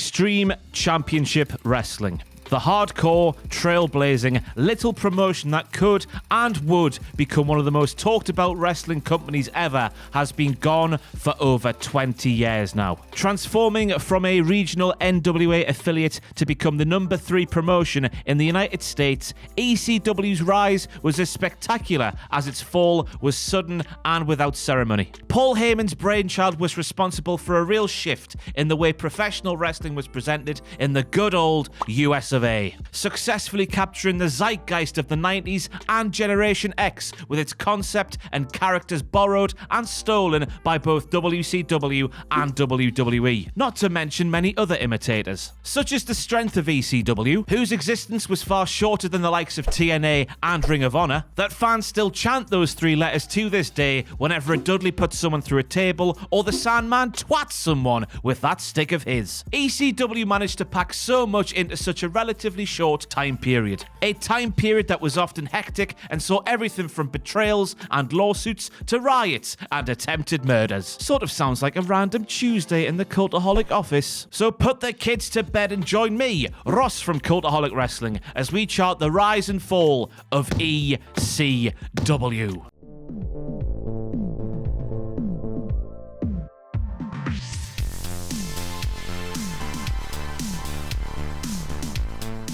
Extreme Championship Wrestling. The hardcore, trailblazing, little promotion that could and would become one of the most talked about wrestling companies ever has been gone for over 20 years now. Transforming from a regional NWA affiliate to become the number 3 promotion in the United States, ECW's rise was as spectacular as its fall was sudden and without ceremony. Paul Heyman's brainchild was responsible for a real shift in the way professional wrestling was presented in the good old US of A, successfully capturing the zeitgeist of the 90s and Generation X with its concept and characters borrowed and stolen by both WCW and WWE, not to mention many other imitators. Such is the strength of ECW, whose existence was far shorter than the likes of TNA and Ring of Honor, that fans still chant those 3 letters to this day whenever a Dudley puts someone through a table or the Sandman twats someone with that stick of his. ECW managed to pack so much into such a relatively short time period. A time period that was often hectic and saw everything from betrayals and lawsuits to riots and attempted murders. Sort of sounds like a random Tuesday in the Cultaholic office. So put the kids to bed and join me, Ross from Cultaholic Wrestling, as we chart the rise and fall of ECW.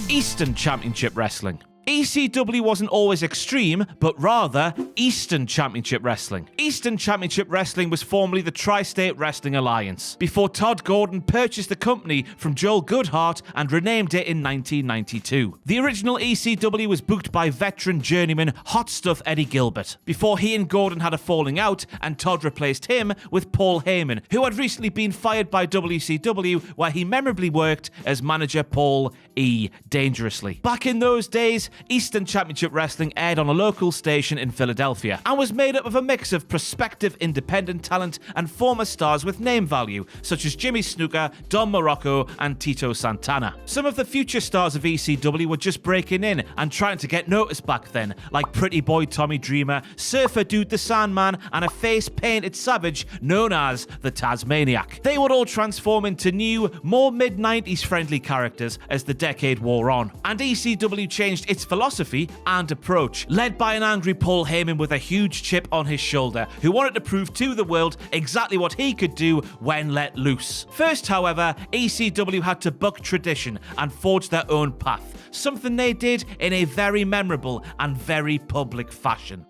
Eastern Championship Wrestling. ECW wasn't always extreme, but rather Eastern Championship Wrestling. Eastern Championship Wrestling was formerly the Tri-State Wrestling Alliance, before Todd Gordon purchased the company from Joel Goodhart and renamed it in 1992. The original ECW was booked by veteran journeyman Hot Stuff Eddie Gilbert, before he and Gordon had a falling out and Todd replaced him with Paul Heyman, who had recently been fired by WCW, where he memorably worked as manager Paul E. Dangerously. Back in those days, Eastern Championship Wrestling aired on a local station in Philadelphia and was made up of a mix of prospective independent talent and former stars with name value, such as Jimmy Snuka, Don Morocco, and Tito Santana. Some of the future stars of ECW were just breaking in and trying to get noticed back then, like Pretty Boy Tommy Dreamer, Surfer Dude the Sandman, and a face-painted savage known as the Tasmaniac. They would all transform into new, more mid-90s friendly characters as the decade wore on, and ECW changed its philosophy and approach, led by an angry Paul Heyman with a huge chip on his shoulder, who wanted to prove to the world exactly what he could do when let loose. First, however, ECW had to buck tradition and forge their own path, something they did in a very memorable and very public fashion.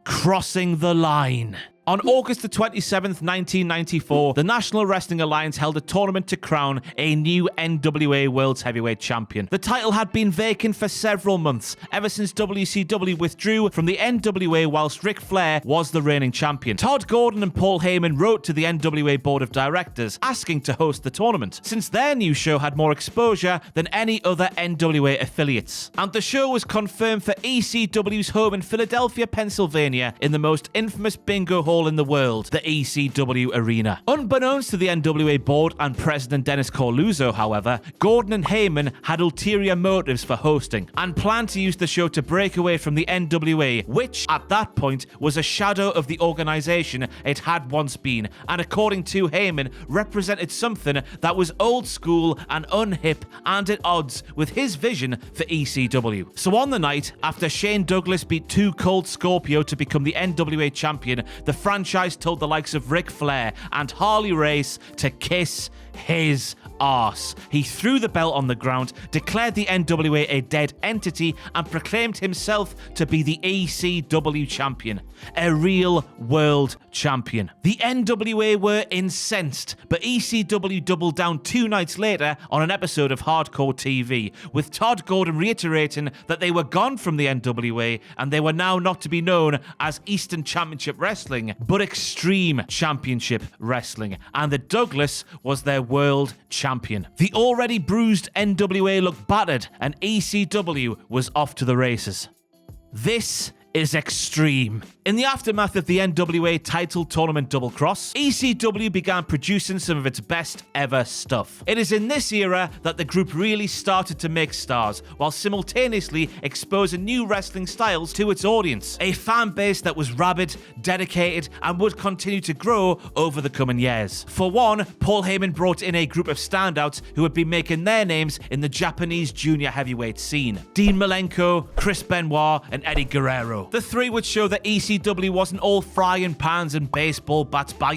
Crossing the line. On August the 27th, 1994, the National Wrestling Alliance held a tournament to crown a new NWA World Heavyweight Champion. The title had been vacant for several months, ever since WCW withdrew from the NWA whilst Ric Flair was the reigning champion. Todd Gordon and Paul Heyman wrote to the NWA Board of Directors asking to host the tournament, since their new show had more exposure than any other NWA affiliates. And the show was confirmed for ECW's home in Philadelphia, Pennsylvania, in the most infamous bingo hall in the world, the ECW Arena. Unbeknownst to the NWA board and President Dennis Corluzzo, however, Gordon and Heyman had ulterior motives for hosting and planned to use the show to break away from the NWA, which at that point was a shadow of the organization it had once been, and according to Heyman, represented something that was old school and unhip and at odds with his vision for ECW. So on the night, after Shane Douglas beat Too Cold Scorpio to become the NWA champion, the franchise told the likes of Ric Flair and Harley Race to kiss his arse. He threw the belt on the ground, declared the NWA a dead entity, and proclaimed himself to be the ECW champion, a real world champion. The NWA were incensed, but ECW doubled down 2 nights later on an episode of Hardcore TV, with Todd Gordon reiterating that they were gone from the NWA and they were now not to be known as Eastern Championship Wrestling, but Extreme Championship Wrestling, and that Douglas was their world champion. The already bruised NWA looked battered, and ECW was off to the races. This is extreme. In the aftermath of the NWA title tournament Double Cross, ECW began producing some of its best ever stuff. It is in this era that the group really started to make stars, while simultaneously exposing new wrestling styles to its audience. A fan base that was rabid, dedicated, and would continue to grow over the coming years. For one, Paul Heyman brought in a group of standouts who would be making their names in the Japanese junior heavyweight scene. Dean Malenko, Chris Benoit, and Eddie Guerrero. The three would show that ECW wasn't all frying pans and baseball bats by,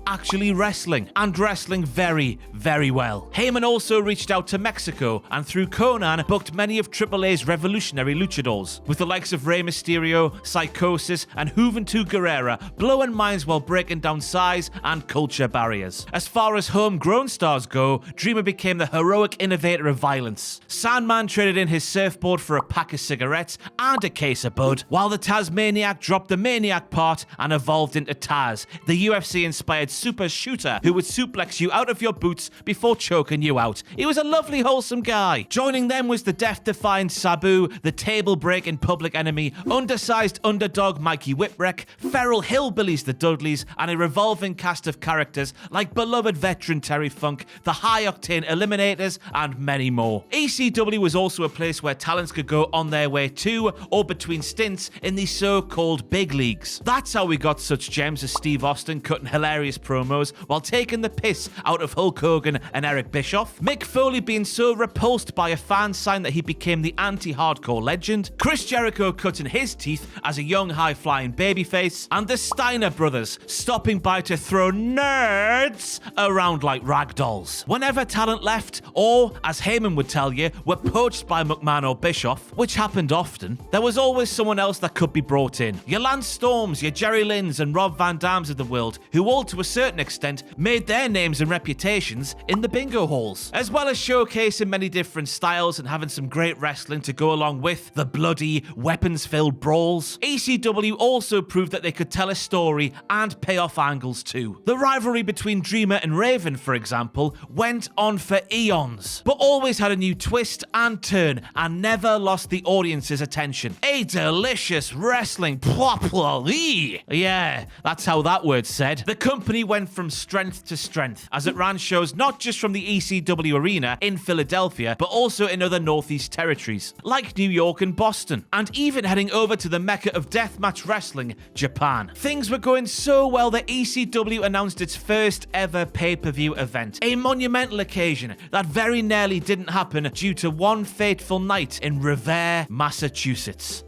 actually wrestling. And wrestling very, very well. Heyman also reached out to Mexico and through Conan booked many of AAA's revolutionary luchadors, with the likes of Rey Mysterio, Psychosis, and Juventud Guerrera blowing minds while breaking down size and culture barriers. As far as homegrown stars go, Dreamer became the heroic innovator of violence. Sandman traded in his surfboard for a pack of cigarettes and a case of bud, while the Tasmaniac dropped the Maniac part and evolved into Taz, the UFC-inspired super shooter who would suplex you out of your boots before choking you out. He was a lovely, wholesome guy. Joining them was the death-defying Sabu, the table-breaking Public Enemy, undersized underdog Mikey Whipwreck, feral hillbillies the Dudleys, and a revolving cast of characters like beloved veteran Terry Funk, the high-octane Eliminators, and many more. ECW was also a place where talents could go on their way to or between stints in the so-called big leagues. That's how we got such gems as Steve Austin cutting hilarious promos while taking the piss out of Hulk Hogan and Eric Bischoff, Mick Foley being so repulsed by a fan sign that he became the anti-hardcore legend, Chris Jericho cutting his teeth as a young high-flying babyface, and the Steiner brothers stopping by to throw nerds around like ragdolls. Whenever talent left, or, as Heyman would tell you, were poached by McMahon or Bischoff, which happened often, there was always someone else that could be brought in. Your Lance Storms, your Jerry Lynn's and Rob Van Dams of the world, who all to a certain extent made their names and reputations in the bingo halls. As well as showcasing many different styles and having some great wrestling to go along with the bloody, weapons-filled brawls, ECW also proved that they could tell a story and pay off angles too. The rivalry between Dreamer and Raven, for example, went on for eons, but always had a new twist and turn and never lost the audience's attention. A delicious wrestling properly. Yeah, that's how that word's said. The company went from strength to strength as it ran shows not just from the ECW arena in Philadelphia, but also in other Northeast territories, like New York and Boston, and even heading over to the mecca of deathmatch wrestling, Japan. Things were going so well that ECW announced its first ever pay-per-view event, a monumental occasion that very nearly didn't happen due to one fateful night in Revere, Massachusetts.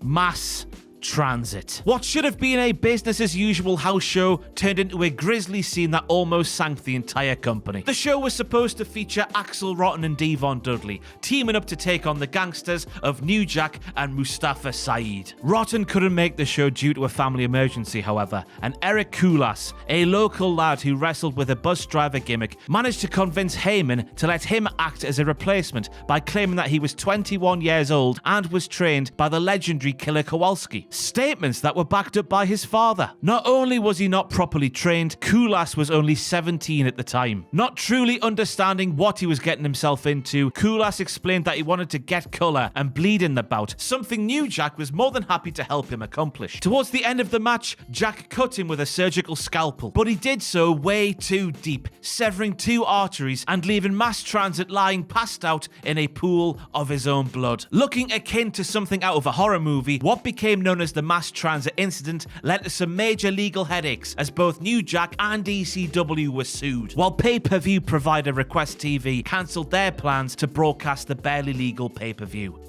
Mass transit. What should have been a business-as-usual house show turned into a grisly scene that almost sank the entire company. The show was supposed to feature Axl Rotten and Devon Dudley teaming up to take on the gangsters of New Jack and Mustafa Saeed. Rotten couldn't make the show due to a family emergency, however, and Eric Koulas, a local lad who wrestled with a bus driver gimmick, managed to convince Heyman to let him act as a replacement by claiming that he was 21 years old and was trained by the legendary Killer Kowalski. Statements that were backed up by his father. Not only was he not properly trained, Koulas was only 17 at the time. Not truly understanding what he was getting himself into, Koulas explained that he wanted to get colour and bleed in the bout, something New Jack was more than happy to help him accomplish. Towards the end of the match, Jack cut him with a surgical scalpel, but he did so way too deep, severing 2 arteries and leaving Mass Transit lying passed out in a pool of his own blood. Looking akin to something out of a horror movie, what became known as the Mass Transit incident led to some major legal headaches as both New Jack and ECW were sued, while pay-per-view provider Request TV cancelled their plans to broadcast the barely legal pay-per-view.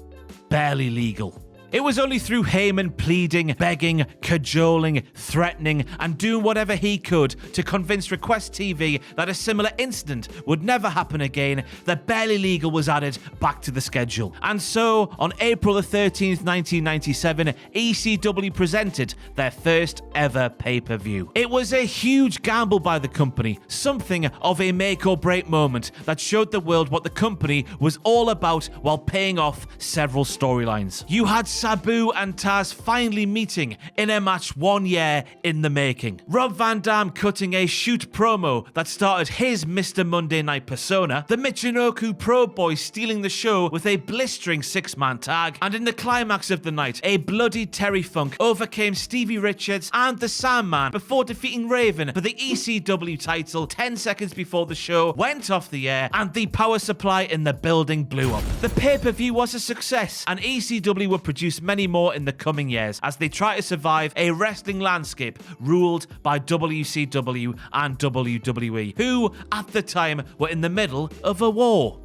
Barely legal. It was only through Heyman pleading, begging, cajoling, threatening, and doing whatever he could to convince Request TV that a similar incident would never happen again that Barely Legal was added back to the schedule. And so, on April the 13th, 1997, ECW presented their first ever pay-per-view. It was a huge gamble by the company, something of a make-or-break moment that showed the world what the company was all about while paying off several storylines. You had Sabu and Taz finally meeting in a match 1 year in the making. Rob Van Dam cutting a shoot promo that started his Mr. Monday Night persona, the Michinoku Pro Boys stealing the show with a blistering 6-man tag, and in the climax of the night, a bloody Terry Funk overcame Stevie Richards and the Sandman before defeating Raven for the ECW title 10 seconds before the show went off the air and the power supply in the building blew up. The pay-per-view was a success, and ECW will produce many more in the coming years as they try to survive a wrestling landscape ruled by WCW and WWE, who, at the time, were in the middle of a war.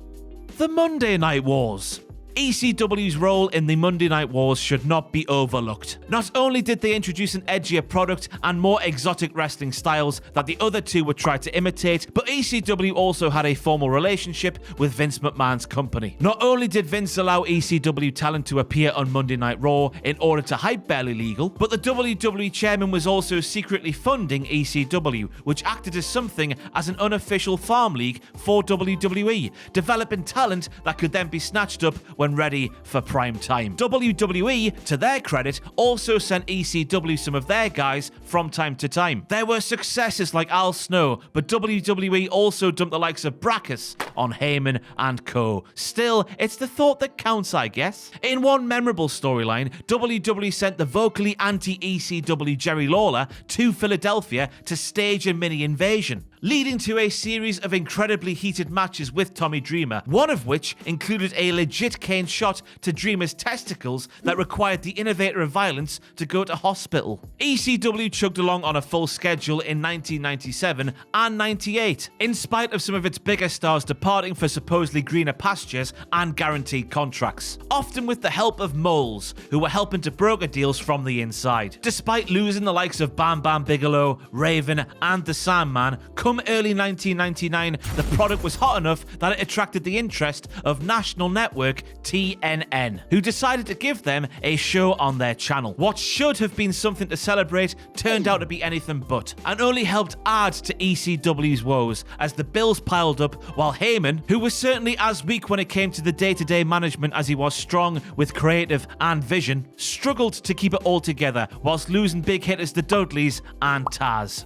The Monday Night Wars. ECW's role in the Monday Night Wars should not be overlooked. Not only did they introduce an edgier product and more exotic wrestling styles that the other two would try to imitate, but ECW also had a formal relationship with Vince McMahon's company. Not only did Vince allow ECW talent to appear on Monday Night Raw in order to hype Barely Legal, but the WWE chairman was also secretly funding ECW, which acted as something as an unofficial farm league for WWE, developing talent that could then be snatched up when ready for prime time. WWE, to their credit, also sent ECW some of their guys from time to time. There were successes like Al Snow, but WWE also dumped the likes of Brackus on Heyman and co. Still, it's the thought that counts, I guess. In one memorable storyline, WWE sent the vocally anti-ECW Jerry Lawler to Philadelphia to stage a mini invasion, leading to a series of incredibly heated matches with Tommy Dreamer, one of which included a legit cane shot to Dreamer's testicles that required the innovator of violence to go to hospital. ECW chugged along on a full schedule in 1997 and 98, in spite of some of its bigger stars departing for supposedly greener pastures and guaranteed contracts, often with the help of moles who were helping to broker deals from the inside. Despite losing the likes of Bam Bam Bigelow, Raven, and the Sandman, come early 1999, the product was hot enough that it attracted the interest of national network TNN, who decided to give them a show on their channel. What should have been something to celebrate turned out to be anything but, and only helped add to ECW's woes as the bills piled up, while Heyman, who was certainly as weak when it came to the day-to-day management as he was strong with creative and vision, struggled to keep it all together whilst losing big hitters the Dudleys and Taz.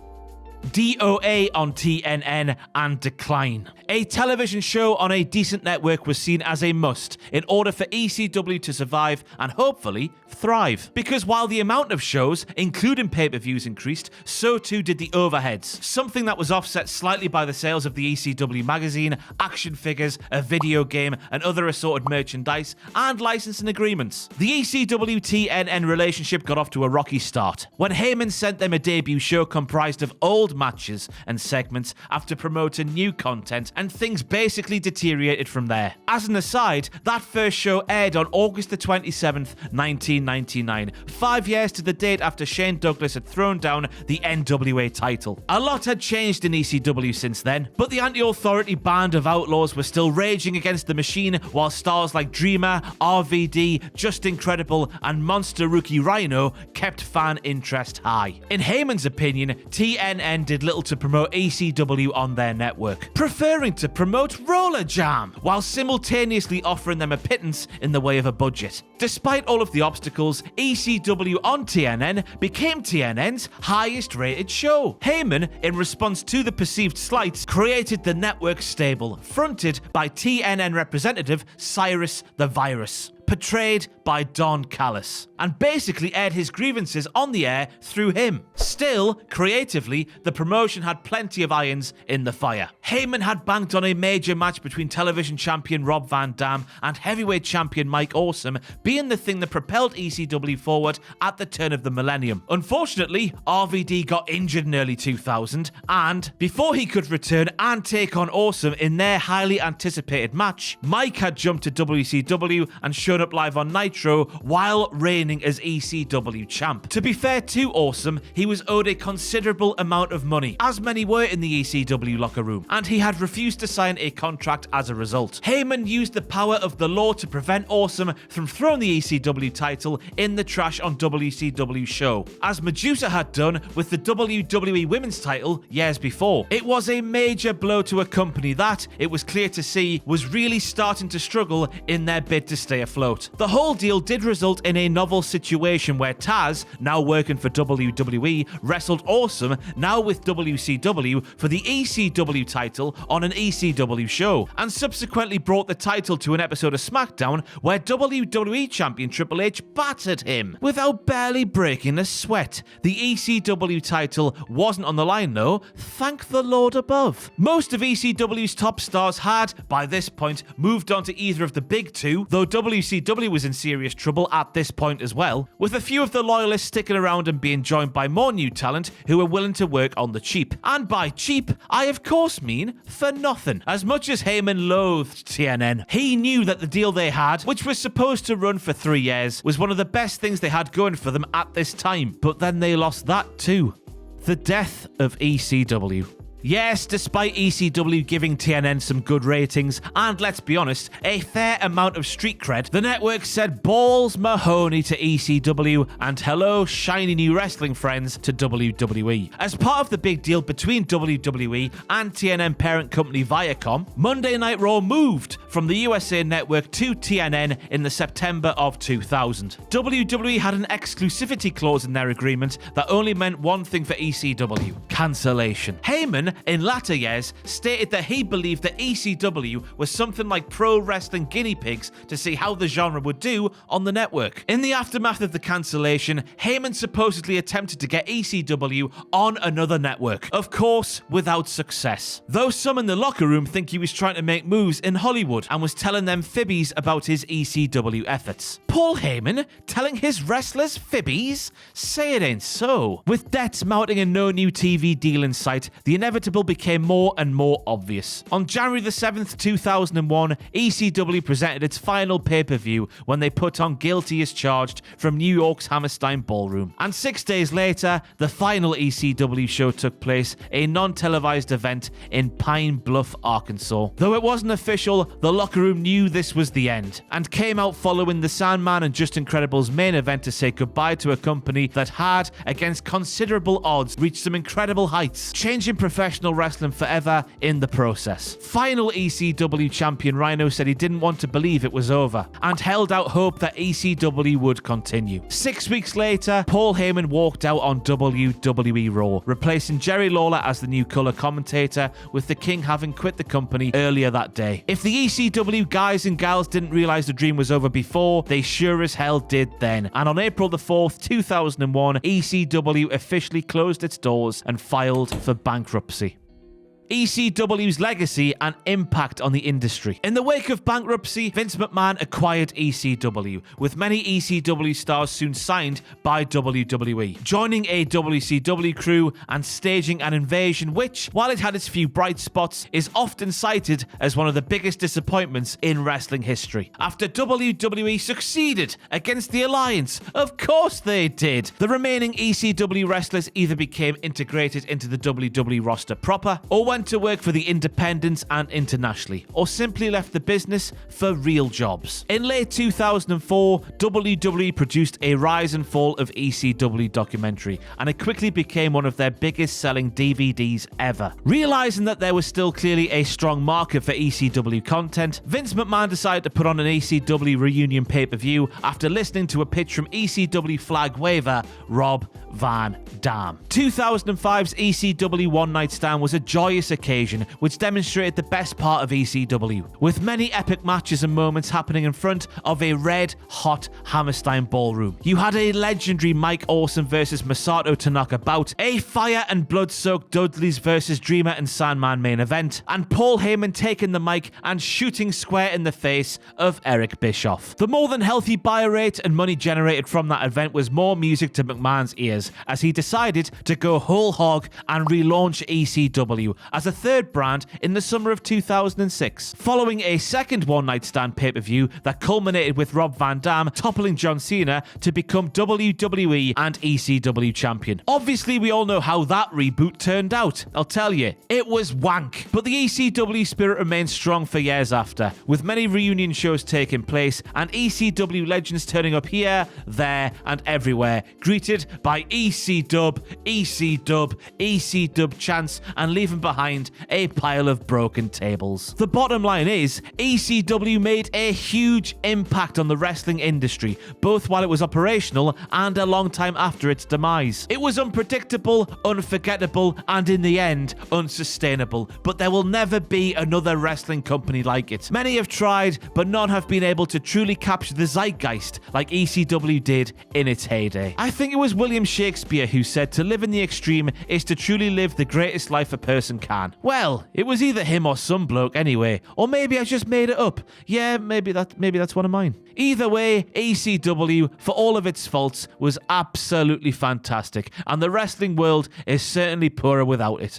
DOA on TNN and decline. A television show on a decent network was seen as a must in order for ECW to survive and hopefully thrive. Because while the amount of shows, including pay-per-views, increased, so too did the overheads, something that was offset slightly by the sales of the ECW magazine, action figures, a video game, and other assorted merchandise and licensing agreements. The ECW-TNN relationship got off to a rocky start when Heyman sent them a debut show comprised of old matches and segments after promoting new content, and things basically deteriorated from there. As an aside, that first show aired on August the 27th, 1999, 5 years to the date after Shane Douglas had thrown down the NWA title. A lot had changed in ECW since then, but the anti-authority band of outlaws were still raging against the machine, while stars like Dreamer, RVD, Just Incredible, and Monster Rookie Rhino kept fan interest high. In Heyman's opinion, TNN did little to promote ECW on their network, preferring to promote Roller Jam, while simultaneously offering them a pittance in the way of a budget. Despite all of the obstacles, ECW on TNN became TNN's highest rated show. Heyman, in response to the perceived slights, created the network stable, fronted by TNN representative Cyrus the Virus, portrayed by Don Callis, and basically aired his grievances on the air through him. Still, creatively, the promotion had plenty of irons in the fire. Heyman had banked on a major match between television champion Rob Van Dam and heavyweight champion Mike Awesome being the thing that propelled ECW forward at the turn of the millennium. Unfortunately, RVD got injured in early 2000, and before he could return and take on Awesome in their highly anticipated match, Mike had jumped to WCW and showed up live on Nitro while reigning as ECW champ. To be fair to Awesome, he was owed a considerable amount of money, as many were in the ECW locker room, and he had refused to sign a contract as a result. Heyman used the power of the law to prevent Awesome from throwing the ECW title in the trash on WCW show, as Medusa had done with the WWE Women's title years before. It was a major blow to a company that, it was clear to see, was really starting to struggle in their bid to stay afloat. promote. The whole deal did result in a novel situation where Taz, now working for WWE, wrestled Awesome, now with WCW, for the ECW title on an ECW show, and subsequently brought the title to an episode of SmackDown where WWE Champion Triple H battered him without barely breaking a sweat. The ECW title wasn't on the line though, thank the Lord above. Most of ECW's top stars had, by this point, moved on to either of the big two, though WCW was in serious trouble at this point as well, with a few of the loyalists sticking around and being joined by more new talent who were willing to work on the cheap. And by cheap, I of course mean for nothing. As much as Heyman loathed TNN, he knew that the deal they had, which was supposed to run for 3 years, was one of the best things they had going for them at this time. But then they lost that too. The death of ECW. Yes, despite ECW giving TNN some good ratings, and let's be honest, a fair amount of street cred, the network said balls Mahoney to ECW and hello shiny new wrestling friends to WWE. As part of the big deal between WWE and TNN parent company Viacom, Monday Night Raw moved from the USA Network to TNN in the September of 2000. WWE had an exclusivity clause in their agreement that only meant one thing for ECW: cancellation. Heyman, in latter years, stated that he believed that ECW was something like pro wrestling guinea pigs to see how the genre would do on the network. In the aftermath of the cancellation, Heyman supposedly attempted to get ECW on another network, of course without success. Though some in the locker room think he was trying to make moves in Hollywood and was telling them fibbies about his ECW efforts. Paul Heyman telling his wrestlers fibbies? Say it ain't so. With debts mounting and no new TV deal in sight, the inevitable became more and more obvious. On January the 7th, 2001, ECW presented its final pay-per-view when they put on Guilty as Charged from New York's Hammerstein Ballroom. And 6 days later, the final ECW show took place, a non-televised event in Pine Bluff, Arkansas. Though it wasn't official, the locker room knew this was the end, and came out following the Sandman and Just Incredible's main event to say goodbye to a company that had, against considerable odds, reached some incredible heights, changing professional wrestling forever in the process. Final ECW champion Rhino said he didn't want to believe it was over, and held out hope that ECW would continue. 6 weeks later, Paul Heyman walked out on WWE Raw, replacing Jerry Lawler as the new color commentator, with the King having quit the company earlier that day. If the ECW guys and gals didn't realize the dream was over before, they sure as hell did then. And on April the 4th, 2001, ECW officially closed its doors and filed for bankruptcy. ECW's legacy and impact on the industry. In the wake of bankruptcy, Vince McMahon acquired ECW, with many ECW stars soon signed by WWE, joining a WCW crew and staging an invasion which, while it had its few bright spots, is often cited as one of the biggest disappointments in wrestling history. After WWE succeeded against the Alliance, of course they did, the remaining ECW wrestlers either became integrated into the WWE roster proper, or went to work for the independents and internationally, or simply left the business for real jobs. In late 2004, WWE produced a Rise and Fall of ECW documentary, and it quickly became one of their biggest selling DVDs ever. Realizing that there was still clearly a strong market for ECW content, Vince McMahon decided to put on an ECW reunion pay-per-view after listening to a pitch from ECW flag waver Rob Van Dam. 2005's ECW One Night Stand was a joyous occasion which demonstrated the best part of ECW, with many epic matches and moments happening in front of a red-hot Hammerstein Ballroom. You had a legendary Mike Awesome versus Masato Tanaka bout, a fire and blood-soaked Dudleys versus Dreamer and Sandman main event, and Paul Heyman taking the mic and shooting square in the face of Eric Bischoff. The more than healthy buy rate and money generated from that event was more music to McMahon's ears, as he decided to go whole hog and relaunch ECW as a third brand in the summer of 2006, following a second One Night Stand pay-per-view that culminated with Rob Van Dam toppling John Cena to become WWE and ECW champion. Obviously, we all know how that reboot turned out. I'll tell you, it was wank. But the ECW spirit remained strong for years after, with many reunion shows taking place and ECW legends turning up here, there, and everywhere, greeted by EC Dub, EC Dub, EC Dub chants, and leaving behind behind a pile of broken tables. The bottom line is, ECW made a huge impact on the wrestling industry, both while it was operational and a long time after its demise. It was unpredictable, unforgettable, and in the end, unsustainable, but there will never be another wrestling company like it. Many have tried, but none have been able to truly capture the zeitgeist like ECW did in its heyday. I think it was William Shakespeare who said to live in the extreme is to truly live the greatest life a person can. Well, it was either him or some bloke anyway, or maybe I just made it up. Yeah, maybe that's one of mine. Either way, ECW, for all of its faults, was absolutely fantastic, and the wrestling world is certainly poorer without it.